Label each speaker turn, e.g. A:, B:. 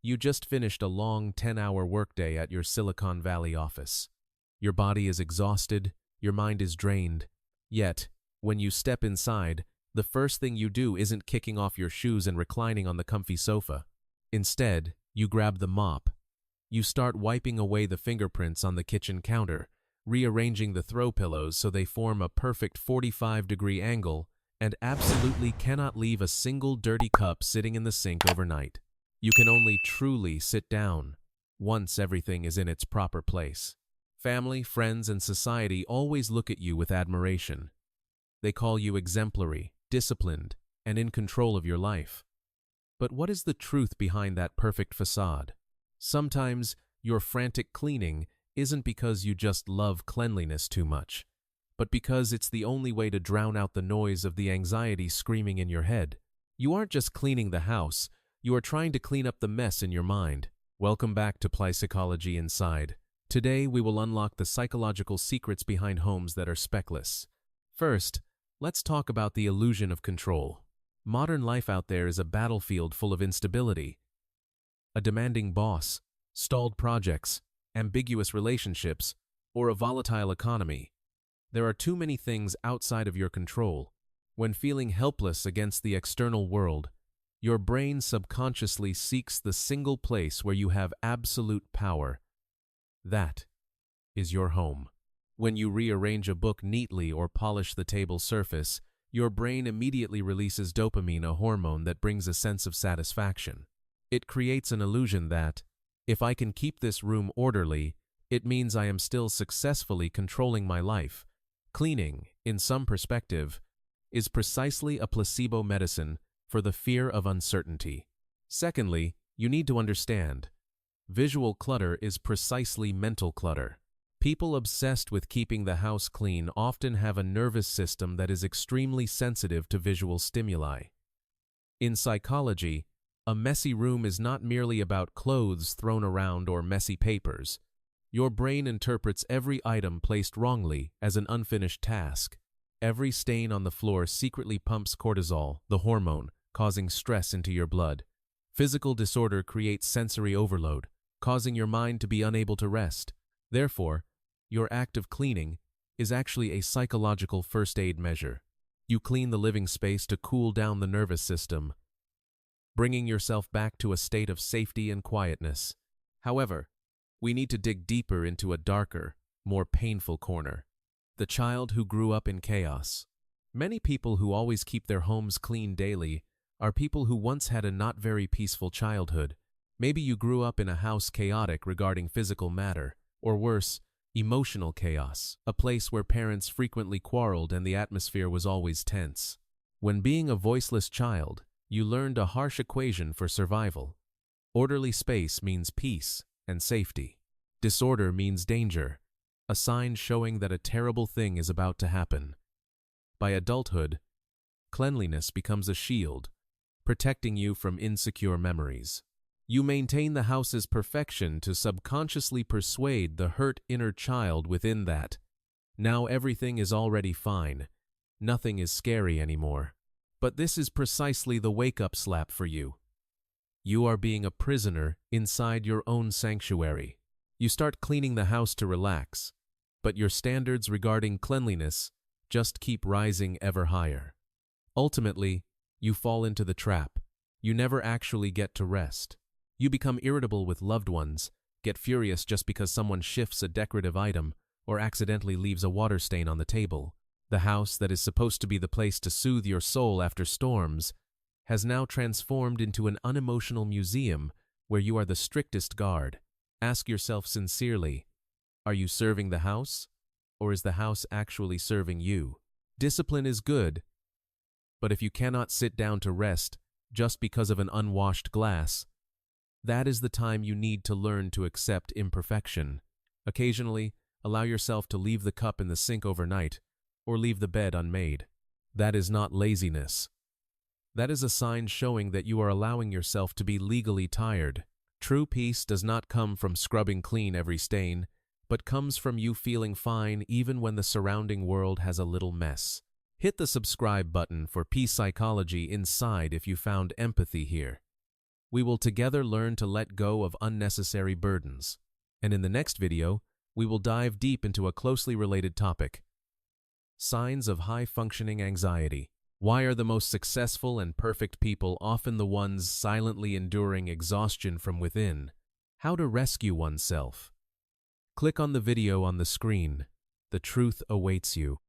A: You just finished a long 10-hour workday at your Silicon Valley office. Your body is exhausted, your mind is drained. Yet, when you step inside, the first thing you do isn't kicking off your shoes and reclining on the comfy sofa. Instead, you grab the mop. You start wiping away the fingerprints on the kitchen counter, rearranging the throw pillows so they form a perfect 45-degree angle, and absolutely cannot leave a single dirty cup sitting in the sink overnight. You can only truly sit down once everything is in its proper place. Family, friends, and society always look at you with admiration. They call you exemplary, disciplined, and in control of your life. But what is the truth behind that perfect facade? Sometimes your frantic cleaning isn't because you just love cleanliness too much, but because it's the only way to drown out the noise of the anxiety screaming in your head. You aren't just cleaning the house, you are trying to clean up the mess in your mind. Welcome back to Psychology Inside. Today we will unlock the psychological secrets behind homes that are speckless. First, let's talk about the illusion of control. Modern life out there is a battlefield full of instability. A demanding boss, stalled projects, ambiguous relationships, or a volatile economy. There are too many things outside of your control. When feeling helpless against the external world, your brain subconsciously seeks the single place where you have absolute power. That is your home. When you rearrange a book neatly or polish the table surface, your brain immediately releases dopamine, a hormone that brings a sense of satisfaction. It creates an illusion that, if I can keep this room orderly, it means I am still successfully controlling my life. Cleaning, in some perspective, is precisely a placebo medicine for the fear of uncertainty. Secondly, you need to understand, visual clutter is precisely mental clutter. People obsessed with keeping the house clean often have a nervous system that is extremely sensitive to visual stimuli. In psychology, a messy room is not merely about clothes thrown around or messy papers. Your brain interprets every item placed wrongly as an unfinished task. Every stain on the floor secretly pumps cortisol, the hormone, causing stress into your blood. Physical disorder creates sensory overload, causing your mind to be unable to rest. Therefore, your act of cleaning is actually a psychological first aid measure. You clean the living space to cool down the nervous system, bringing yourself back to a state of safety and quietness. However, we need to dig deeper into a darker, more painful corner. The child who grew up in chaos. Many people who always keep their homes clean daily are people who once had a not very peaceful childhood. Maybe you grew up in a house chaotic regarding physical matter, or worse, emotional chaos, a place where parents frequently quarreled and the atmosphere was always tense. When being a voiceless child, you learned a harsh equation for survival. Orderly space means peace and safety. Disorder means danger, a sign showing that a terrible thing is about to happen. By adulthood, cleanliness becomes a shield, protecting you from insecure memories. You maintain the house's perfection to subconsciously persuade the hurt inner child within that now everything is already fine, nothing is scary anymore. But this is precisely the wake-up slap for you. You are being a prisoner inside your own sanctuary. You start cleaning the house to relax, but your standards regarding cleanliness just keep rising ever higher. Ultimately, you fall into the trap. You never actually get to rest. You become irritable with loved ones, get furious just because someone shifts a decorative item or accidentally leaves a water stain on the table. The house that is supposed to be the place to soothe your soul after storms has now transformed into an unemotional museum where you are the strictest guard. Ask yourself sincerely, are you serving the house, or is the house actually serving you? Discipline is good, but if you cannot sit down to rest just because of an unwashed glass, that is the time you need to learn to accept imperfection. Occasionally, allow yourself to leave the cup in the sink overnight, or leave the bed unmade. That is not laziness. That is a sign showing that you are allowing yourself to be legally tired. True peace does not come from scrubbing clean every stain, but comes from you feeling fine even when the surrounding world has a little mess. Hit the subscribe button for Peace Psychology Inside if you found empathy here. we will together learn to let go of unnecessary burdens. And in the next video, we will dive deep into a closely related topic: signs of high-functioning anxiety. Why are the most successful and perfect people often the ones silently enduring exhaustion from within? How to rescue oneself. Click on the video on the screen. The truth awaits you.